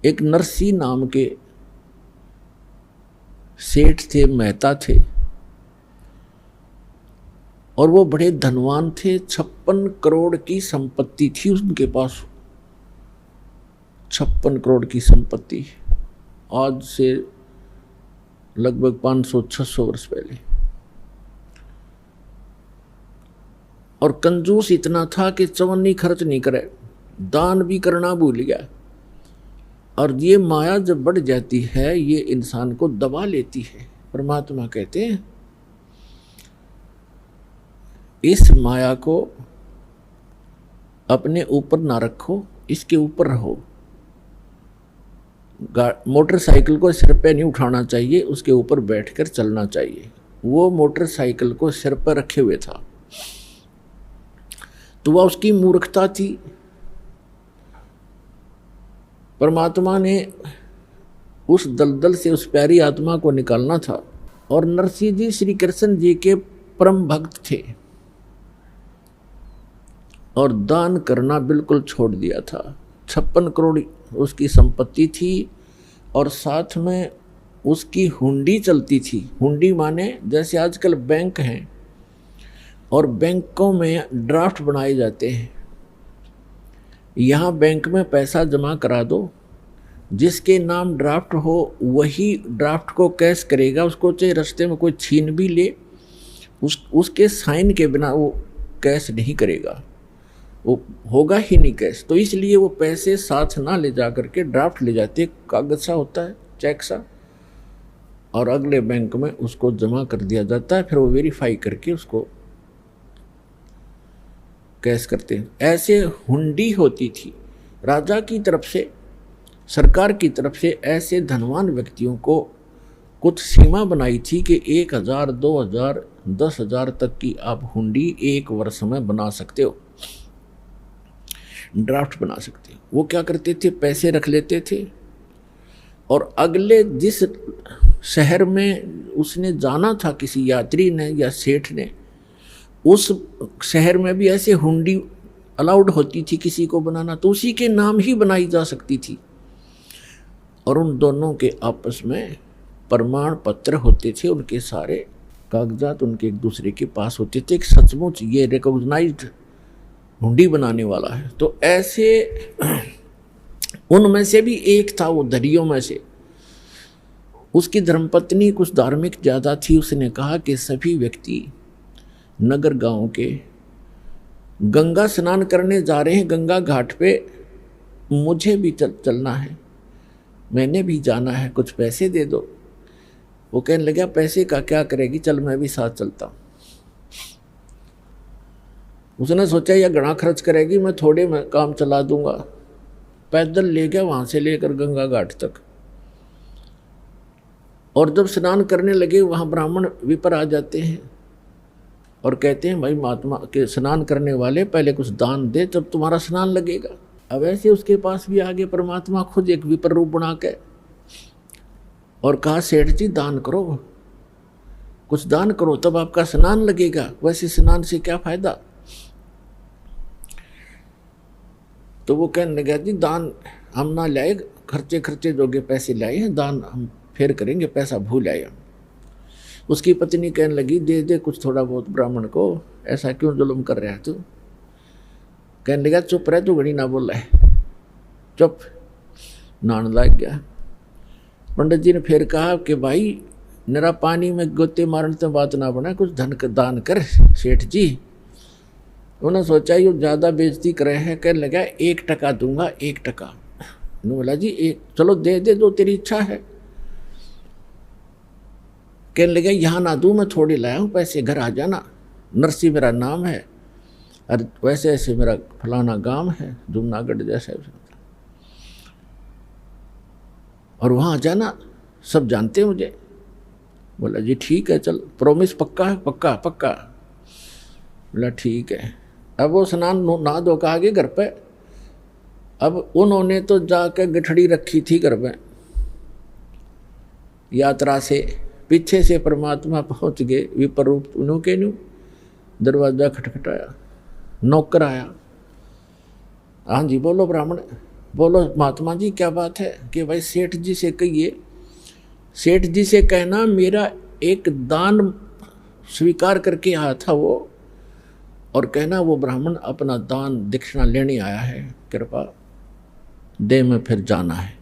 एक नरसी नाम के सेठ थे, मेहता थे, और वो बड़े धनवान थे। 56 करोड़ की संपत्ति थी उनके पास। 56 करोड़ की संपत्ति, आज से लगभग 500-600 वर्ष पहले। और कंजूस इतना था कि चवन्नी खर्च नहीं करे, दान भी करना भूल गया। और ये माया जब बढ़ जाती है, ये इंसान को दबा लेती है। परमात्मा कहते हैं इस माया को अपने ऊपर ना रखो, इसके ऊपर रहो। मोटरसाइकिल को सिर पे नहीं उठाना चाहिए, उसके ऊपर बैठकर चलना चाहिए। वो मोटरसाइकिल को सिर पर रखे हुए था, तो वह उसकी मूर्खता थी। परमात्मा ने उस दलदल से उस प्यारी आत्मा को निकालना था। और नरसिंह जी श्री कृष्ण जी के परम भक्त थे और दान करना बिल्कुल छोड़ दिया था। 56 करोड़ उसकी संपत्ति थी और साथ में उसकी हुंडी चलती थी। हुंडी माने जैसे आजकल बैंक हैं और बैंकों में ड्राफ्ट बनाए जाते हैं। यहाँ बैंक में पैसा जमा करा दो, जिसके नाम ड्राफ्ट हो वही ड्राफ्ट को कैश करेगा। उसको चाहे रास्ते में कोई छीन भी ले, उसके साइन के बिना वो कैश नहीं करेगा, वो होगा ही नहीं कैश। तो इसलिए वो पैसे साथ ना ले जा करके ड्राफ्ट ले जाते, कागज सा होता है, चेक सा, और अगले बैंक में उसको जमा कर दिया जाता है। फिर वो वेरीफाई करके उसको कैश करते हैं। ऐसे हुंडी होती थी राजा की तरफ से, सरकार की तरफ से। ऐसे धनवान व्यक्तियों को कुछ सीमा बनाई थी कि 1000, 2000, 10,000 तक की आप हुंडी एक वर्ष में बना सकते हो, ड्राफ्ट बना सकते हो। वो क्या करते थे, पैसे रख लेते थे और अगले जिस शहर में उसने जाना था, किसी यात्री ने या सेठ ने, उस शहर में भी ऐसे हुंडी अलाउड होती थी किसी को बनाना, तो उसी के नाम ही बनाई जा सकती थी। और उन दोनों के आपस में प्रमाण पत्र होते थे, उनके सारे कागजात उनके एक दूसरे के पास होते थे कि सचमुच ये रिकॉग्नाइज्ड हुंडी बनाने वाला है। तो ऐसे उनमें से भी एक था, वो दरियों में से। उसकी धर्मपत्नी कुछ धार्मिक ज़्यादा थी। उसने कहा कि सभी व्यक्ति नगर गांव के गंगा स्नान करने जा रहे हैं, गंगा घाट पे, मुझे भी चलना है, मैंने भी जाना है, कुछ पैसे दे दो। वो कहने लगा पैसे का क्या करेगी, चल मैं भी साथ चलता हूँ। उसने सोचा यह घना खर्च करेगी, मैं थोड़े में काम चला दूंगा। पैदल ले गया वहाँ से लेकर गंगा घाट तक। और जब स्नान करने लगे, वहाँ ब्राह्मण विपर आ जाते हैं और कहते हैं भाई महात्मा के स्नान करने वाले, पहले कुछ दान दे तब तुम्हारा स्नान लगेगा। अब ऐसे उसके पास भी आगे परमात्मा खुद एक विपर रूप बना के और कहा सेठ जी दान करो, कुछ दान करो तब आपका स्नान लगेगा, वैसे स्नान से क्या फायदा। तो वो कहने लगा जी दान हम ना लाए, खर्चे जोगे पैसे लाए हैं, दान हम फिर करेंगे, पैसा भूल आए हम। उसकी पत्नी कहने लगी दे दे कुछ थोड़ा बहुत ब्राह्मण को, ऐसा क्यों जुल्म कर रहा है तू। कहने लगा चुप रह, तू घड़ी ना बोल रहा है, चुप। नान लग गया। पंडित जी ने फिर कहा कि भाई निरा पानी में गोते मारने से बात ना बना, कुछ धन का दान कर सेठ जी। उन्होंने सोचा ये ज़्यादा बेइज्जती कर रहे हैं। कहने लगा 1 टका दूंगा, 1 टका। उन्होंने बोला जी एक चलो दे दे, जो तेरी इच्छा है। कहने लगा यहाँ ना दूँ, मैं थोड़ी लाया हूँ पैसे, घर आ जाना, नरसी मेरा नाम है, और वैसे ऐसे मेरा फलाना गांव है जमुनागढ़ जैसा, और वहाँ आ जाना, सब जानते हैं मुझे। बोला जी ठीक है चल, प्रॉमिस पक्का है, पक्का पक्का। बोला ठीक है। अब वो स्नान नहा धो के आगे घर पे। अब उन्होंने तो जाकर गठड़ी रखी थी घर में यात्रा से, पीछे से परमात्मा पहुंच गए विपर रूप उन्हों के न्यू। दरवाजा खटखटाया, नौकर आया। हाँ जी बोलो ब्राह्मण। बोलो महात्मा जी क्या बात है? कि भाई सेठ जी से कहिए, सेठ जी से कहना मेरा एक दान स्वीकार करके आया था वो, और कहना वो ब्राह्मण अपना दान दक्षिणा लेने आया है, कृपा दे में फिर जाना है।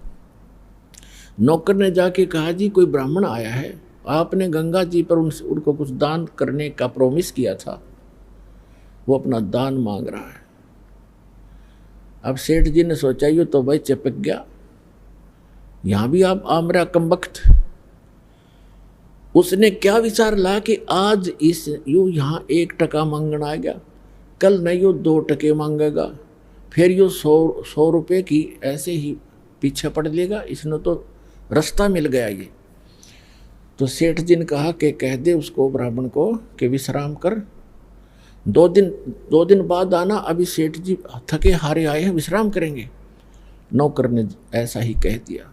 नौकर ने जाके कहा जी कोई ब्राह्मण आया है, आपने गंगा जी पर उनको कुछ दान करने का प्रॉमिस किया था, वो अपना दान मांग रहा है। अब सेठ जी ने सोचा ये तो भाई चिपक गया, यहां भी आप आमरा कमबख्त। उसने क्या विचार ला कि आज इस यू यहाँ 1 टका मांगना आ गया, कल नहीं यू 2 टके मांगेगा, फिर यू 100 रुपये की ऐसे ही पीछे पड़ लेगा, इसने तो रास्ता मिल गया ये। तो सेठ जी ने कहा कि कह दे उसको ब्राह्मण को कि विश्राम कर, 2 दिन बाद आना, अभी सेठ जी थके हारे आए हैं, विश्राम करेंगे। नौकर ने ऐसा ही कह दिया।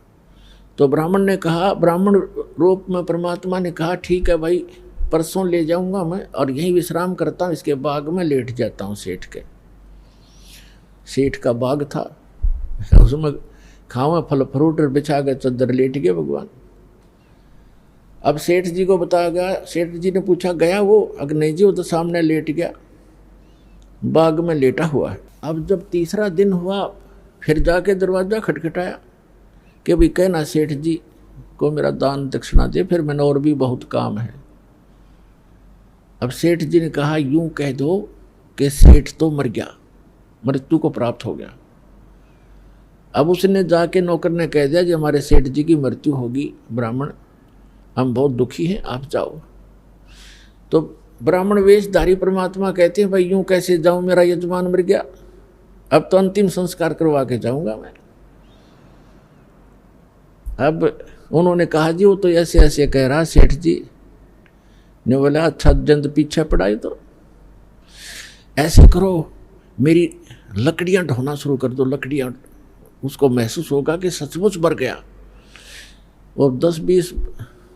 तो ब्राह्मण ने कहा, ब्राह्मण रूप में परमात्मा ने कहा ठीक है भाई, परसों ले जाऊंगा मैं और यहीं विश्राम करता हूँ, इसके बाग में लेट जाता हूँ। सेठ का बाग था, उसमें खावा फल फ्रूट बिछा के चद्दर लेट गए भगवान। अब सेठ जी को बताया गया, सेठ जी ने पूछा गया वो? अगर नहीं जी वो तो सामने लेट गया, बाग में लेटा हुआ है। अब जब तीसरा दिन हुआ फिर जाके दरवाज़ा खटखटाया कि भाई कहना सेठ जी को मेरा दान दक्षिणा दे, फिर मैंने और भी बहुत काम है। अब सेठ जी ने कहा यूं कह दो कि सेठ तो मर गया, मृत्यु को प्राप्त हो गया। अब उसने जाके नौकर ने कह दिया कि हमारे सेठ जी की मृत्यु होगी ब्राह्मण, हम बहुत दुखी हैं, आप जाओ। तो ब्राह्मण वेशधारी परमात्मा कहते हैं भाई यूं कैसे जाऊं, मेरा यजमान मर गया, अब तो अंतिम संस्कार करवा के जाऊंगा मैं। अब उन्होंने कहा जी वो तो ऐसे ऐसे कह रहा। सेठ जी ने बोला अच्छा जंद पीछे पड़ाई, तो ऐसे करो मेरी लकड़ियां ढोना शुरू कर दो, लकड़ियां, उसको महसूस होगा कि सचमुच मर गया। और 10-20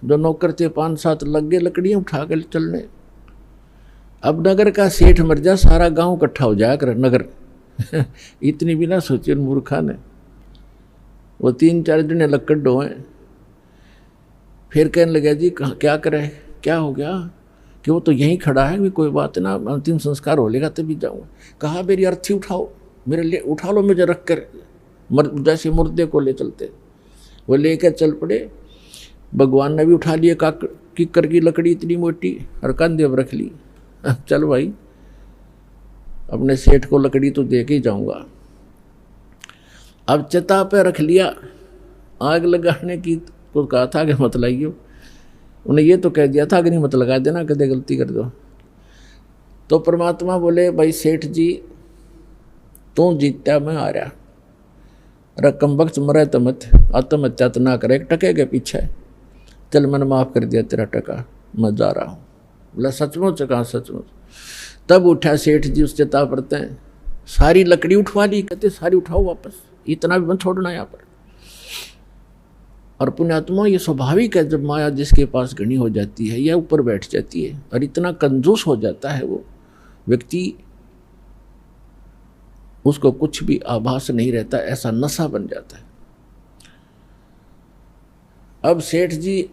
जो नौकर थे 5-7 लग गए लकड़ियां उठा कर चलने। अब नगर का सेठ मर जा, सारा गांव इकट्ठा हो जाया कर नगर इतनी भी ना सोचे मूर्खा ने। वो 3-4 जने लकड़ ढोए, फिर कहने लगा जी क्या करे, क्या हो गया? कि वो तो यहीं खड़ा है, भी कोई बात ना, अंतिम संस्कार हो लेगा तभी जाऊँगा। कहा मेरी अर्थी उठाओ, मेरे लिए उठा लो, मुझे रख कर जैसे मुर्दे को ले चलते। वो लेकर चल पड़े। भगवान ने भी उठा लिए किक्कर की लकड़ी इतनी मोटी और कंधे पर रख ली। चल भाई अपने सेठ को लकड़ी तो दे के ही जाऊँगा। अब चिता पे रख लिया, आग लगाने की को कहा था कि मत लगाइयो, उन्हें ये तो कह दिया था कि नहीं मत लगा देना, कदे गलती कर दो। तो परमात्मा बोले भाई सेठ जी तू जीता मैं आ रहा, रकम वक्त मरे तो मत, आत्महत्या तो ना करे, टके के पीछे चल मैंने माफ़ कर दिया तेरा टका, मैं जा रहा हूँ। बोला सचमुच? कहाँ सचमुच। तब उठा सेठ जी उस चिता पड़ते हैं, सारी लकड़ी उठवा ली, कहते सारी उठाओ वापस, इतना भी मत छोड़ना यहाँ पर। और पुण्यात्मा ये स्वाभाविक है, जब माया जिसके पास घनी हो जाती है या ऊपर बैठ जाती है और इतना कंजूस हो जाता है वो व्यक्ति, उसको कुछ भी आभास नहीं रहता, ऐसा नशा बन जाता है। अब सेठ जी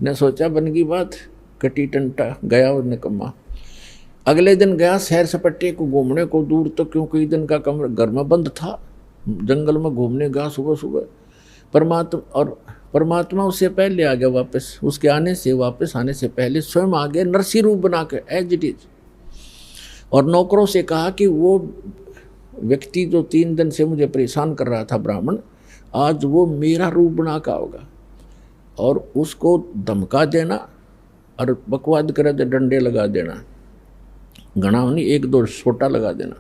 ने सोचा बन की बात, कटी टंटा गया और निकम्मा। अगले दिन गया सैर सपट्टे को घूमने को दूर तक, क्योंकि दिन का कमरा घर में बंद था, जंगल में घूमने गया सुबह सुबह। परमात्मा उससे पहले आ गया वापस, उसके वापस आने से पहले स्वयं आ गया नरसी रूप बना के एज इट इज। और नौकरों से कहा कि वो व्यक्ति जो 3 दिन से मुझे परेशान कर रहा था ब्राह्मण, आज वो मेरा रूप बना का होगा, और उसको धमका देना और बकवाद करे तो डंडे लगा देना, घना नहीं 1-2 छोटा लगा देना,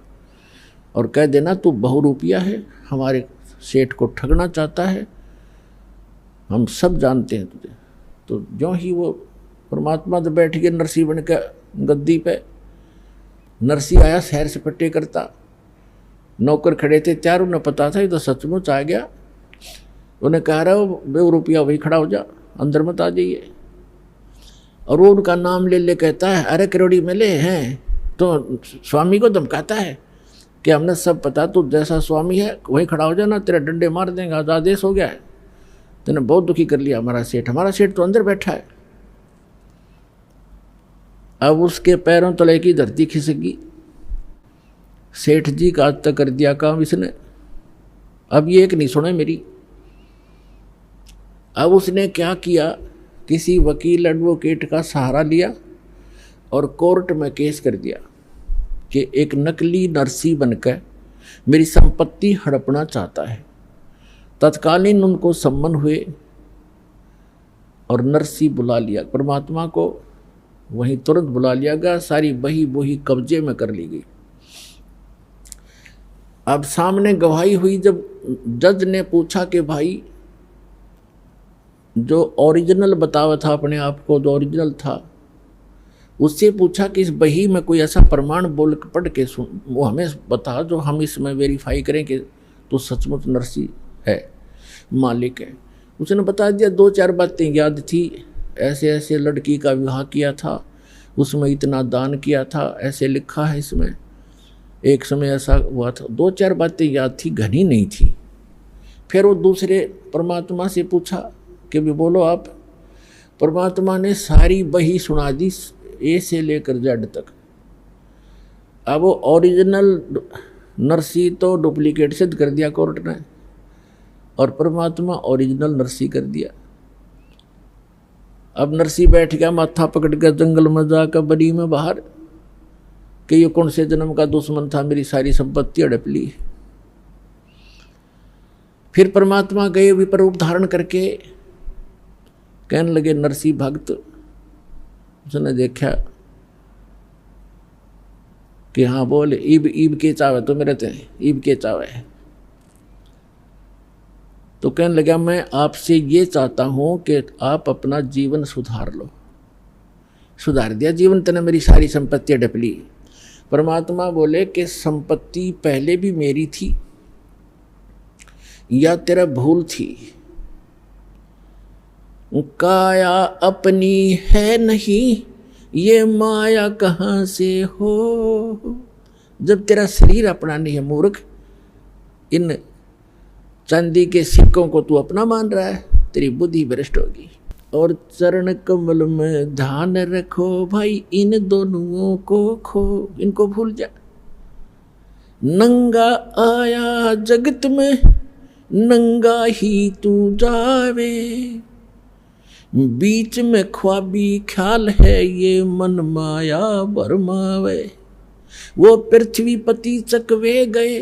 और कह देना तू बहुरूपिया है, हमारे सेठ को ठगना चाहता है, हम सब जानते हैं तुझे। तो जो ही वो परमात्मा तो बैठ गए नरसी बन के गद्दी पे, नरसी आया सैर सपट्टे करता, नौकर खड़े थे, चारों ने पता था ये तो सचमुच आ गया। उन्हें कह रहा हो बहुरूपिया वही खड़ा हो जा, अंदर मत आ जाइए। और वो उनका नाम ले ले कहता है अरे करोड़ी मिले हैं, तो स्वामी को धमकाता है कि हमने सब पता, तू जैसा स्वामी है वहीं खड़ा हो जाना, तेरा डंडे मार देंगे, आज आदेश हो गया है, तूने बहुत दुखी कर लिया हमारा सेठ तो अंदर बैठा है। अब उसके पैरों तले की धरती खिसक गई। सेठ जी का आज तक कर दिया काम इसने, अब ये एक नहीं सुने मेरी। अब उसने क्या किया, किसी वकील एडवोकेट का सहारा लिया और कोर्ट में केस कर दिया कि एक नकली नरसी बनकर मेरी संपत्ति हड़पना चाहता है। तत्कालीन उनको सम्मन हुए और नरसी बुला लिया, परमात्मा को वहीं तुरंत बुला लिया गया, सारी बही बोही कब्जे में कर ली गई। अब सामने गवाही हुई, जब जज ने पूछा कि भाई जो ओरिजिनल बतावा था अपने आप को, जो ओरिजिनल था, उससे पूछा कि इस बही में कोई ऐसा प्रमाण बोल पढ़ के सुन, वो हमें बता जो हम इसमें वेरीफाई करें कि तो सचमुच नरसी है, मालिक है। उसने बता दिया, 2-4 बातें याद थी, ऐसे ऐसे लड़की का विवाह किया था, उसमें इतना दान किया था, ऐसे लिखा है इसमें, एक समय ऐसा हुआ था। 2-4 बातें याद थी, घनी नहीं थी। फिर वो दूसरे परमात्मा से पूछा कि भी बोलो आप। परमात्मा ने सारी बही सुना दी, ए से लेकर जेड तक। अब वो ओरिजिनल नरसी तो डुप्लीकेट सिद्ध कर दिया कोर्ट ने, और परमात्मा ओरिजिनल नरसी कर दिया। अब नरसी बैठ गया माथा पकड़ के जंगल में जाकर बरी में बाहर कि ये कौन से जन्म का दुश्मन था, मेरी सारी संपत्ति हड़प ली। फिर परमात्मा गए विप्ररूप धारण करके, कहने लगे नरसी भक्त। उसने देखा कि हाँ बोल, ईब के चावे तो मेरे थे, ईब के चावे। तो कहने लगा मैं आपसे ये चाहता हूं कि आप अपना जीवन सुधार लो। सुधार दिया जीवन, तने मेरी सारी संपत्ति हड़प ली। परमात्मा बोले कि संपत्ति पहले भी मेरी थी या तेरा भूल थी, काया अपनी है नहीं, ये माया कहाँ से हो। जब तेरा शरीर अपना नहीं है मूर्ख, इन चांदी के सिक्कों को तू अपना मान रहा है, तेरी बुद्धि भ्रष्ट होगी। और चरण कमल में ध्यान रखो भाई, इन दोनों को खो, इनको भूल जा। नंगा आया जगत में, नंगा ही तू जावे, बीच में ख्वाबी ख्याल है, ये मन माया भरमावे। वो पृथ्वी पति चकवे गए,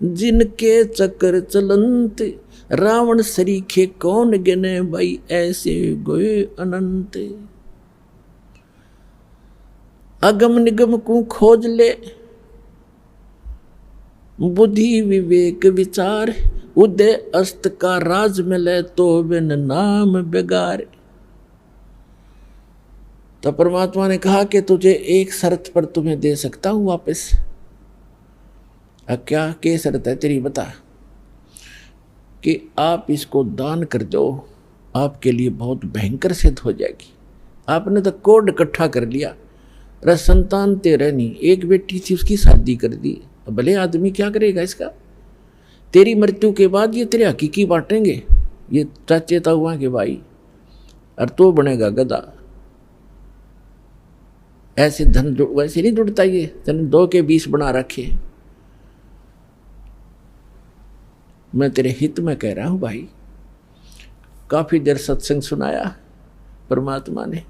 जिनके चक्कर चलंत, रावण सरीखे कौन गिने भाई, ऐसे गए अनंत। अगम निगम को खोज ले, बुद्धि विवेक विचार, उदय अस्त का राज मिले तो बिन नाम बेगार। तो परमात्मा ने कहा कि तुझे एक शर्त पर तुम्हें दे सकता हूं वापस। अब क्या शर्त है तेरी, बता। कि आप इसको दान कर दो, आपके लिए बहुत भयंकर सिद्ध हो जाएगी। आपने तो कोड इकट्ठा कर लिया, अरे संतान तेरे नहीं, एक बेटी थी उसकी शादी कर दी, भले आदमी क्या करेगा इसका। तेरी मृत्यु के बाद ये तेरे हकीकी बांटेंगे, ये चाचे ताऊआ के भाई, और तो बनेगा गधा। ऐसे धन वैसे नहीं जुड़ता, ये धन 2 के 20 बना रखे। मैं तेरे हित में कह रहा हूं भाई। काफी देर सत्संग सुनाया, परमात्मा ने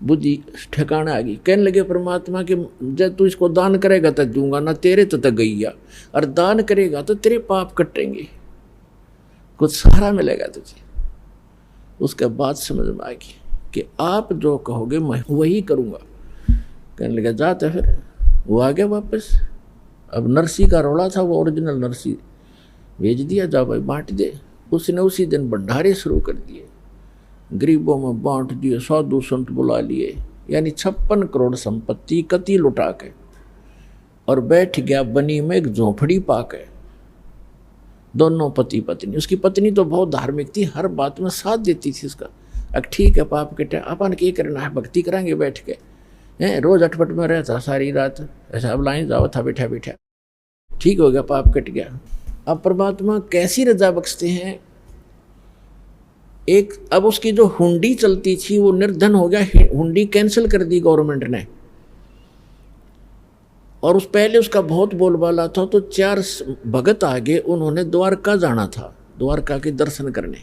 बुद्धि ठिकाना आ गई। कहने लगे परमात्मा के, जब तू इसको दान करेगा तो दूंगा, ना तेरे तो गईया, और दान करेगा तो तेरे पाप कटेंगे, कुछ सहारा मिलेगा तुझे। उसके बाद समझ में आएगी कि आप जो कहोगे मैं वही करूँगा। कहने लगा जाते, फिर वो आ गया वापस। अब नरसी का रोड़ा था, वो ओरिजिनल नरसी भेज दिया, जा भाई बांट दे। उसने उसी दिन भंडारे शुरू कर दिए, गरीबों में बांट दिए, साधु संत बुला लिए, यानी 56 करोड़ संपत्ति कति लुटा के, और बैठ गया बनी में एक झोंपड़ी पाके। दोनों पति पत्नी, उसकी पत्नी तो बहुत धार्मिक थी, हर बात में साथ देती थी उसका। अब ठीक है पाप कटे, अपन क्या करना है, भक्ति कराएंगे बैठ के, हैं, रोज अटपट में रहता सारी रात, ऐसा अब लाइन जाओ था बैठा बैठा, ठीक हो गया, पाप कट गया। अब परमात्मा कैसी रजा बख्शते हैं, एक अब उसकी जो हुंडी चलती थी वो निर्धन हो गया, हुंडी कैंसिल कर दी गवर्नमेंट ने, और उस पहले उसका बहुत बोलबाला था, तो 4 भगत आगे, उन्होंने द्वारका जाना था, द्वारका के दर्शन करने,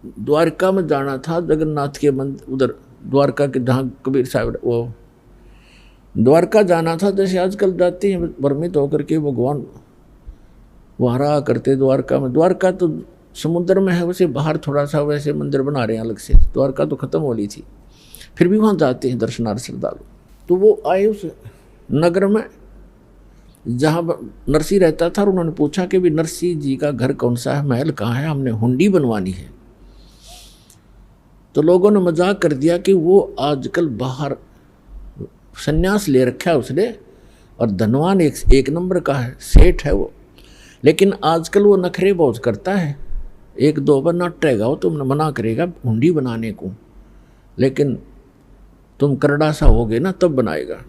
द्वारका में जाना था, जगन्नाथ के मंदिर उधर द्वारका के जहाँ कबीर साहब, वो द्वारका जाना था। जैसे आजकल जाते हैं भ्रमित होकर के भगवान वहाँ रहा करते द्वारका में, द्वारका तो समुद्र में है, वैसे बाहर थोड़ा सा वैसे मंदिर बना रहे हैं अलग से, द्वारका तो खत्म हो ली थी, फिर भी वहाँ जाते हैं दर्शनार्थ श्रद्धालु। तो वो आए उस नगर में जहाँ नरसिंह रहता था, और उन्होंने पूछा कि भी नरसिंह जी का घर कौन सा है, महल कहाँ है, हमने हुंडी बनवानी है। तो लोगों ने मजाक कर दिया कि वो आजकल बाहर संन्यास ले रखा है उसने, और धनवान एक नंबर का है, सेठ है वो, लेकिन आजकल वो नखरे बहुत करता है, 1-2 बार नटेगा वो, तुमने मना करेगा हुंडी बनाने को, लेकिन तुम करड़ा सा होगे ना तब बनाएगा।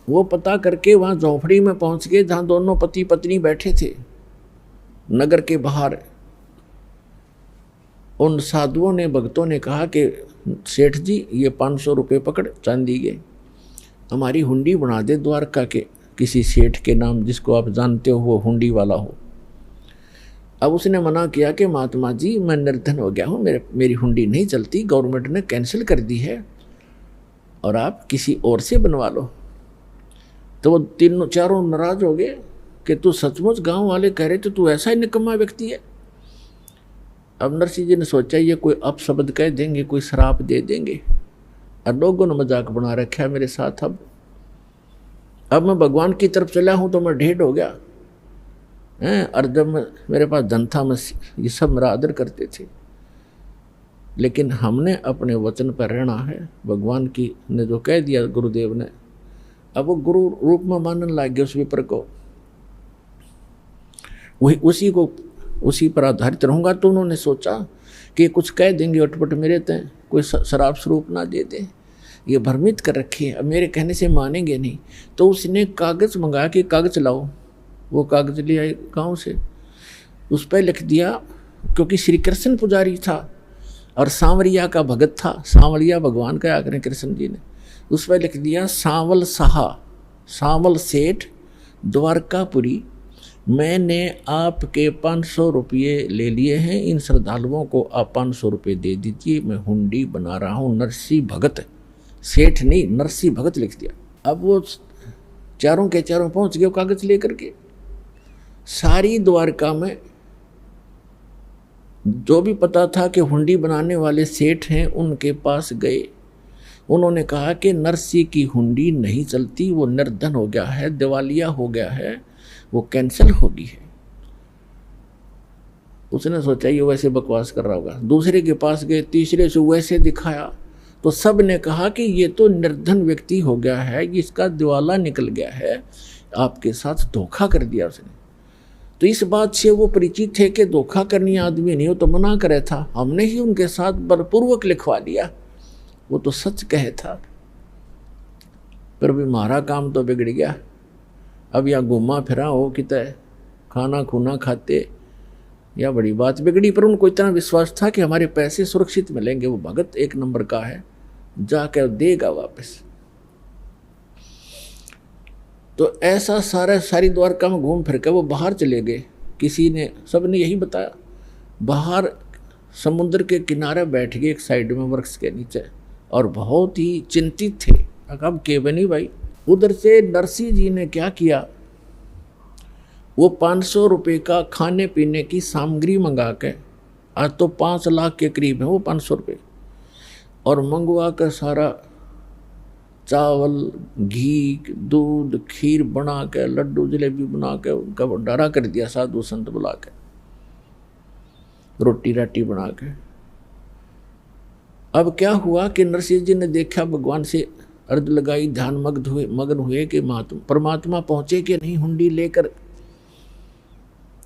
वो पता करके वहाँ झोंपड़ी में पहुँच गए जहाँ दोनों पति पत्नी बैठे थे नगर के बाहर। उन साधुओं ने, भक्तों ने कहा कि सेठ जी ये 500 रुपये पकड़ चांदी के, हमारी हुंडी बना दे द्वारका के किसी सेठ के नाम, जिसको आप जानते हो वो हुंडी वाला हो। अब उसने मना किया कि महात्मा जी मैं निर्धन हो गया हूँ, मेरी हुंडी नहीं चलती, गवर्नमेंट ने कैंसिल कर दी है, और आप किसी और से बनवा लो। तो वो 3-4 नाराज हो गए कि तू सचमुच, गांव वाले कह रहे थे तू ऐसा ही निकम्मा व्यक्ति है। अब नरसिंह जी ने सोचा ये कोई अपशब्द कह देंगे, कोई श्राप दे देंगे, और लोगों ने मजाक बना रखा है मेरे साथ। अब मैं भगवान की तरफ चला हूँ तो मैं ढेर हो गया हैं, और जब मेरे पास धन था मैं ये सब मेरा आदर करते थे, लेकिन हमने अपने वचन पर रहना है। भगवान की ने जो कह दिया गुरुदेव ने, अब वो गुरु रूप में मानने लग गए उस विपर को, वही उसी पर आधारित रहूँगा। तो उन्होंने सोचा कि कुछ कह देंगे अटपट मेरे तय, कोई शराब स्वरूप ना दे दे, ये भ्रमित कर रखे, अब मेरे कहने से मानेंगे नहीं। तो उसने कागज़ मंगा के, कागज़ लाओ, वो कागज़ ले आए गाँव से, उस पर लिख दिया, क्योंकि श्री कृष्ण पुजारी था और सांवरिया का भगत था, सांवरिया भगवान का आकर कृष्ण जी ने, उस पर लिख दिया सांवल साहा, सांवल सेठ द्वारकापुरी, मैंने आपके 500 रुपये ले लिए हैं, इन श्रद्धालुओं को आप 500 रुपये दे दीजिए, मैं हुंडी बना रहा हूँ। नरसिंह भगत, सेठ नहीं नरसिंह भगत लिख दिया। अब वो चारों के चारों पहुँच गए कागज़ लेकर के, सारी द्वारका में जो भी पता था कि हुंडी बनाने वाले सेठ हैं उनके पास गए। उन्होंने कहा कि नरसिंह की हुंडी नहीं चलती, वो निर्धन हो गया है, दिवालिया हो गया है, वो कैंसिल होगी है। उसने सोचा ये वैसे बकवास कर रहा होगा। दूसरे के पास गए, तीसरे से वैसे दिखाया, तो सब ने कहा कि ये तो निर्धन व्यक्ति हो गया है, इसका दिवाला निकल गया है, आपके साथ धोखा कर दिया उसने। तो इस बात से वो परिचित थे कि धोखा करनी आदमी नहीं हो तो मना करे था, हमने ही उनके साथ बलपूर्वक लिखवा दिया, वो तो सच कहे था, पर भी हमारा काम तो बिगड़ गया। अब या घूमा फिरा हो कितने खाना खूना खाते, या बड़ी बात बिगड़ी। पर उनको इतना विश्वास था कि हमारे पैसे सुरक्षित मिलेंगे, वो भगत 1 नंबर का है, जाकर देगा वापस। तो ऐसा सारी द्वारका में घूम फिर कर वो बाहर चले गए। किसी ने, सब ने यही बताया, बाहर समुद्र के किनारे बैठ गए एक साइड में वृक्ष के नीचे, और बहुत ही चिंतित थे। अब केवनी भाई, उधर से नरसिंह जी ने क्या किया, वो 500 रुपये का खाने पीने की सामग्री मंगा के, आज तो 5 लाख के करीब है वो 500 रुपये, और मंगवा कर सारा चावल, घी, दूध, खीर बना के, लड्डू जलेबी बना के उनका भंडारा कर दिया, साधु संत बुला के, रोटी राटी बना के। अब क्या हुआ कि नरसिंह जी ने देखा, भगवान से अर्ज लगाई, ध्यान मग्न हुए कि परमात्मा पहुंचे कि नहीं हुंडी लेकर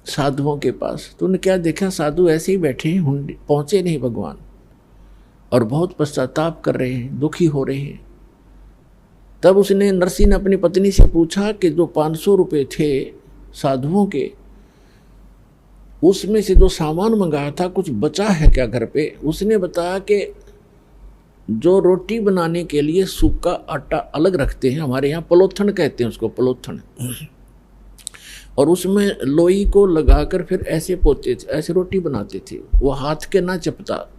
साधुओं के पास। तो उन्हें क्या देखा, साधु ऐसे ही बैठे हैं, हुंडी पहुंचे नहीं भगवान। और बहुत पश्चाताप कर रहे हैं, दुखी हो रहे हैं। तब उसने नरसी ने अपनी पत्नी से पूछा कि जो 500 रुपये थे साधुओं के, उसमें से जो सामान मंगाया था कुछ बचा है क्या घर पे? उसने बताया कि जो रोटी बनाने के लिए सूखा आटा अलग रखते हैं, हमारे यहाँ पलोथन कहते हैं उसको, पलोथन, और उसमें लोई को लगाकर फिर ऐसे पोते थे, ऐसे रोटी बनाते थे, वो हाथ के ना चपता,